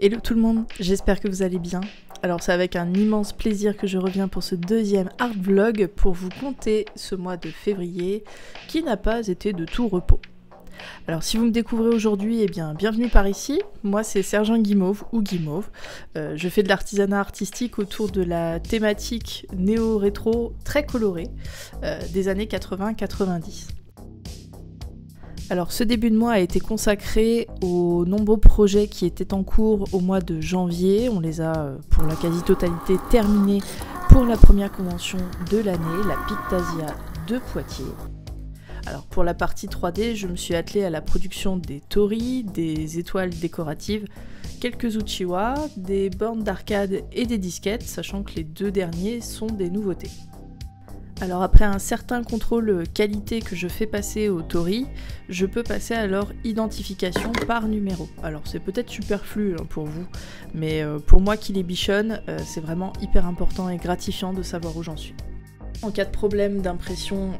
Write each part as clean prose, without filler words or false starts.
Hello tout le monde, j'espère que vous allez bien. Alors c'est avec un immense plaisir que je reviens pour ce deuxième art vlog pour vous conter ce mois de février qui n'a pas été de tout repos. Alors si vous me découvrez aujourd'hui, eh bien bienvenue par ici. Moi c'est Sergent Guimauve ou Guimauve. Je fais de l'artisanat artistique autour de la thématique néo-rétro très colorée des années 80-90. Alors ce début de mois a été consacré aux nombreux projets qui étaient en cours au mois de janvier. On les a pour la quasi-totalité terminés pour la première convention de l'année, la Pictasia de Poitiers. Alors pour la partie 3D, je me suis attelée à la production des torii, des étoiles décoratives, quelques uchiwa, des bornes d'arcade et des disquettes, sachant que les deux derniers sont des nouveautés. Alors après un certain contrôle qualité que je fais passer au torii, je peux passer à leur identification par numéro. Alors c'est peut-être superflu pour vous, mais pour moi qui les bichonne, c'est vraiment hyper important et gratifiant de savoir où j'en suis. En cas de problème d'impression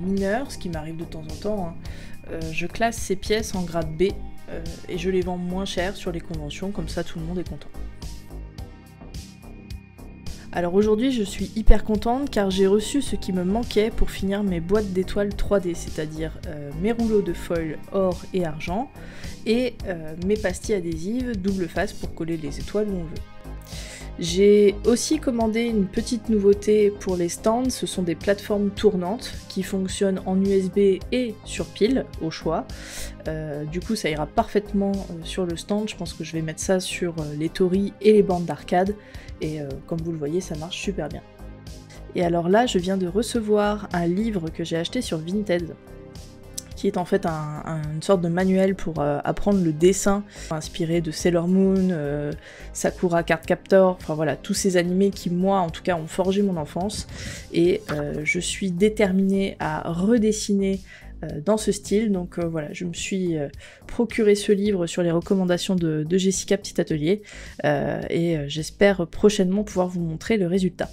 mineur, ce qui m'arrive de temps en temps, je classe ces pièces en grade B et je les vends moins cher sur les conventions, comme ça tout le monde est content. Alors aujourd'hui je suis hyper contente car j'ai reçu ce qui me manquait pour finir mes boîtes d'étoiles 3D, c'est-à-dire mes rouleaux de foil or et argent et mes pastilles adhésives double face pour coller les étoiles où on veut. J'ai aussi commandé une petite nouveauté pour les stands, ce sont des plateformes tournantes qui fonctionnent en USB et sur pile, au choix. Du coup ça ira parfaitement sur le stand, je pense que je vais mettre ça sur les torii et les bandes d'arcade, et comme vous le voyez ça marche super bien. Et alors là je viens de recevoir un livre que j'ai acheté sur Vinted, qui est en fait une sorte de manuel pour apprendre le dessin, inspiré de Sailor Moon, Sakura Card Captor, enfin voilà, tous ces animés qui moi en tout cas ont forgé mon enfance, et je suis déterminée à redessiner dans ce style, donc voilà, je me suis procuré ce livre sur les recommandations de Jessica Petit Atelier, et j'espère prochainement pouvoir vous montrer le résultat.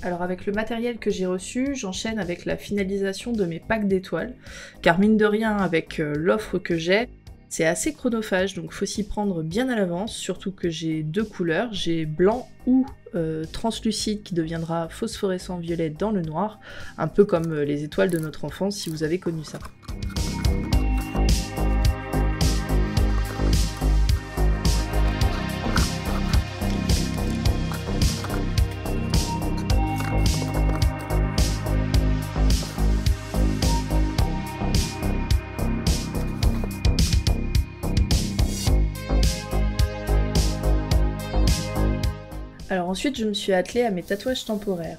Alors avec le matériel que j'ai reçu, j'enchaîne avec la finalisation de mes packs d'étoiles, car mine de rien avec l'offre que j'ai, c'est assez chronophage, donc faut s'y prendre bien à l'avance, surtout que j'ai deux couleurs, j'ai blanc ou translucide qui deviendra phosphorescent violet dans le noir, un peu comme les étoiles de notre enfance si vous avez connu ça. Alors ensuite je me suis attelée à mes tatouages temporaires.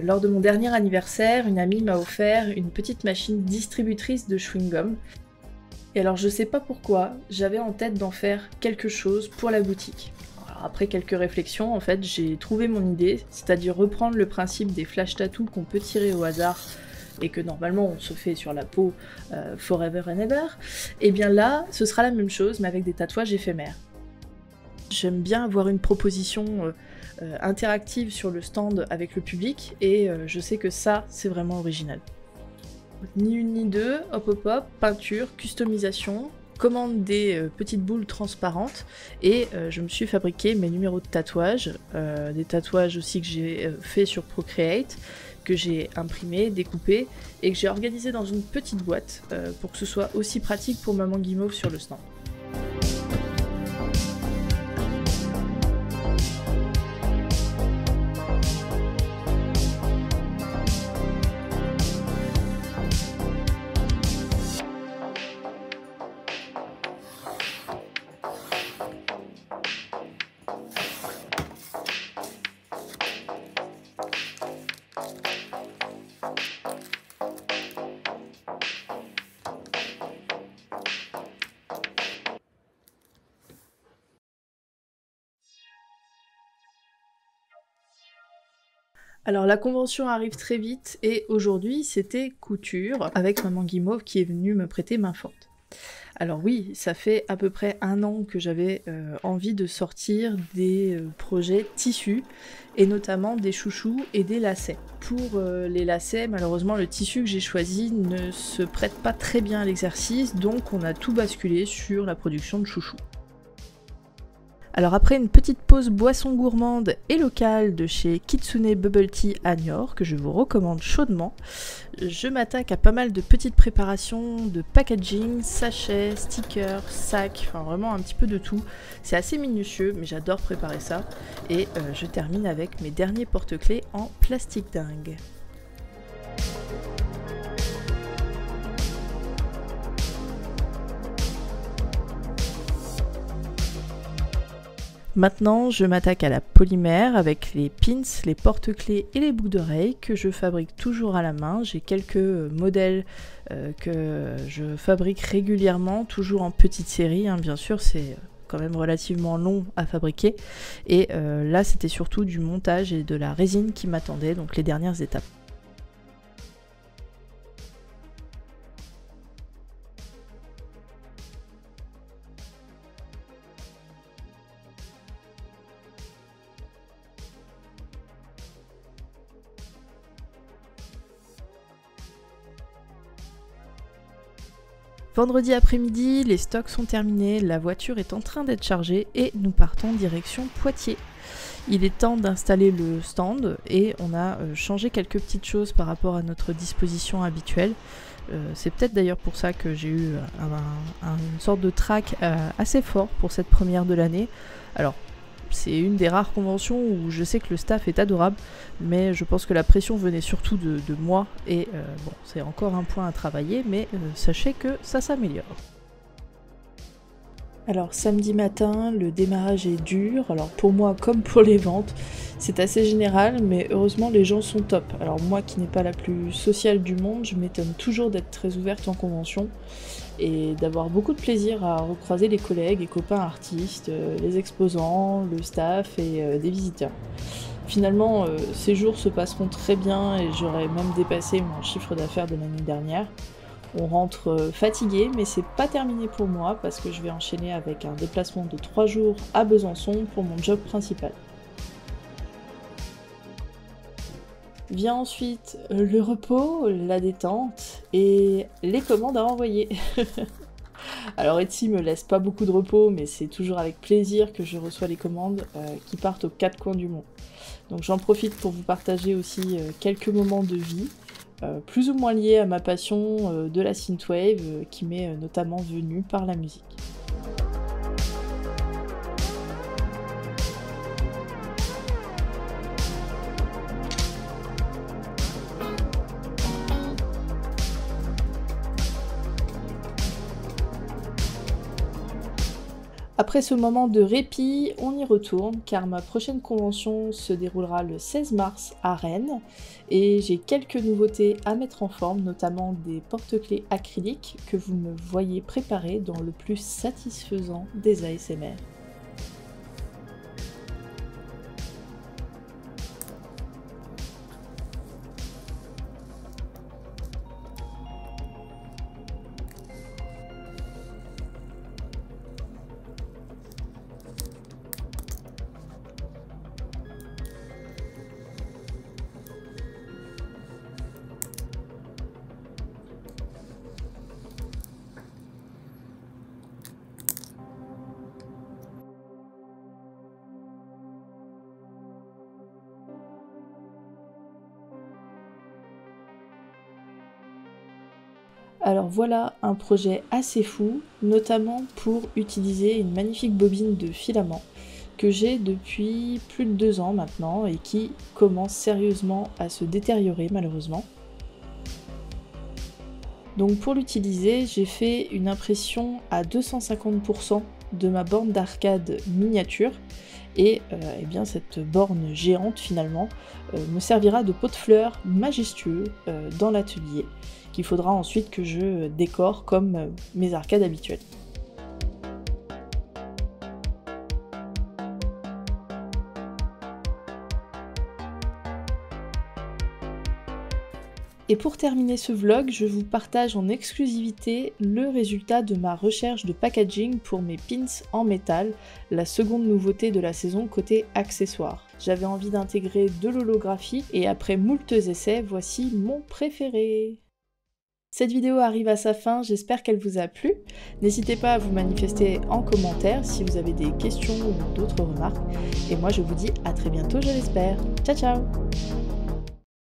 Lors de mon dernier anniversaire, une amie m'a offert une petite machine distributrice de chewing-gum. Et alors je sais pas pourquoi, j'avais en tête d'en faire quelque chose pour la boutique. Alors, après quelques réflexions, en fait, j'ai trouvé mon idée, c'est-à-dire reprendre le principe des flash tattoos qu'on peut tirer au hasard et que normalement on se fait sur la peau forever and ever. Et bien là, ce sera la même chose mais avec des tatouages éphémères. J'aime bien avoir une proposition interactive sur le stand avec le public, et je sais que ça, c'est vraiment original. Ni une ni deux, hop hop hop, peinture, customisation, commande des petites boules transparentes, et je me suis fabriqué mes numéros de tatouage, des tatouages aussi que j'ai fait sur Procreate, que j'ai imprimé, découpé, et que j'ai organisé dans une petite boîte pour que ce soit aussi pratique pour maman Guimauve sur le stand. Alors la convention arrive très vite et aujourd'hui c'était couture avec maman Guimauve qui est venue me prêter main forte. Alors oui, ça fait à peu près 1 an que j'avais envie de sortir des projets tissus, et notamment des chouchous et des lacets. Pour les lacets, malheureusement le tissu que j'ai choisi ne se prête pas très bien à l'exercice, donc on a tout basculé sur la production de chouchous. Alors après une petite pause boisson gourmande et locale de chez Kitsune Bubble Tea à Niort, que je vous recommande chaudement, je m'attaque à pas mal de petites préparations, de packaging, sachets, stickers, sacs, enfin vraiment un petit peu de tout. C'est assez minutieux, mais j'adore préparer ça. Et je termine avec mes derniers porte-clés en plastique dingue. Maintenant, je m'attaque à la polymère avec les pins, les porte-clés et les boucles d'oreilles que je fabrique toujours à la main. J'ai quelques modèles que je fabrique régulièrement, toujours en petite série, hein, bien sûr, c'est quand même relativement long à fabriquer. Et là, c'était surtout du montage et de la résine qui m'attendait, donc les dernières étapes. Vendredi après-midi, les stocks sont terminés, la voiture est en train d'être chargée et nous partons direction Poitiers. Il est temps d'installer le stand et on a changé quelques petites choses par rapport à notre disposition habituelle. C'est peut-être d'ailleurs pour ça que j'ai eu une sorte de trac assez fort pour cette première de l'année. Alors, c'est une des rares conventions où je sais que le staff est adorable, mais je pense que la pression venait surtout de moi, et bon, c'est encore un point à travailler, mais sachez que ça s'améliore. Alors samedi matin, le démarrage est dur, alors pour moi comme pour les ventes, c'est assez général, mais heureusement les gens sont top. Alors moi qui n'ai pas la plus sociale du monde, je m'étonne toujours d'être très ouverte en convention et d'avoir beaucoup de plaisir à recroiser les collègues et copains artistes, les exposants, le staff et des visiteurs. Finalement, ces jours se passeront très bien et j'aurai même dépassé mon chiffre d'affaires de l'année dernière. On rentre fatigué, mais c'est pas terminé pour moi parce que je vais enchaîner avec un déplacement de 3 jours à Besançon pour mon job principal. Vient ensuite le repos, la détente et les commandes à envoyer. Alors Etsy me laisse pas beaucoup de repos, mais c'est toujours avec plaisir que je reçois les commandes qui partent aux 4 coins du monde. Donc j'en profite pour vous partager aussi quelques moments de vie, plus ou moins liés à ma passion de la synthwave, qui m'est notamment venue par la musique. Après ce moment de répit, on y retourne car ma prochaine convention se déroulera le 16 mars à Rennes et j'ai quelques nouveautés à mettre en forme, notamment des porte-clés acryliques que vous me voyez préparer dans le plus satisfaisant des ASMR. Alors voilà un projet assez fou, notamment pour utiliser une magnifique bobine de filament que j'ai depuis plus de 2 ans maintenant et qui commence sérieusement à se détériorer malheureusement. Donc pour l'utiliser, j'ai fait une impression à 250% de ma borne d'arcade miniature et eh bien cette borne géante finalement me servira de pot de fleurs majestueux dans l'atelier qu'il faudra ensuite que je décore comme mes arcades habituelles. Et pour terminer ce vlog, je vous partage en exclusivité le résultat de ma recherche de packaging pour mes pins en métal, la seconde nouveauté de la saison côté accessoires. J'avais envie d'intégrer de l'holographie et après moultes essais, voici mon préféré. Cette vidéo arrive à sa fin, j'espère qu'elle vous a plu. N'hésitez pas à vous manifester en commentaire si vous avez des questions ou d'autres remarques. Et moi je vous dis à très bientôt, je l'espère. Ciao ciao!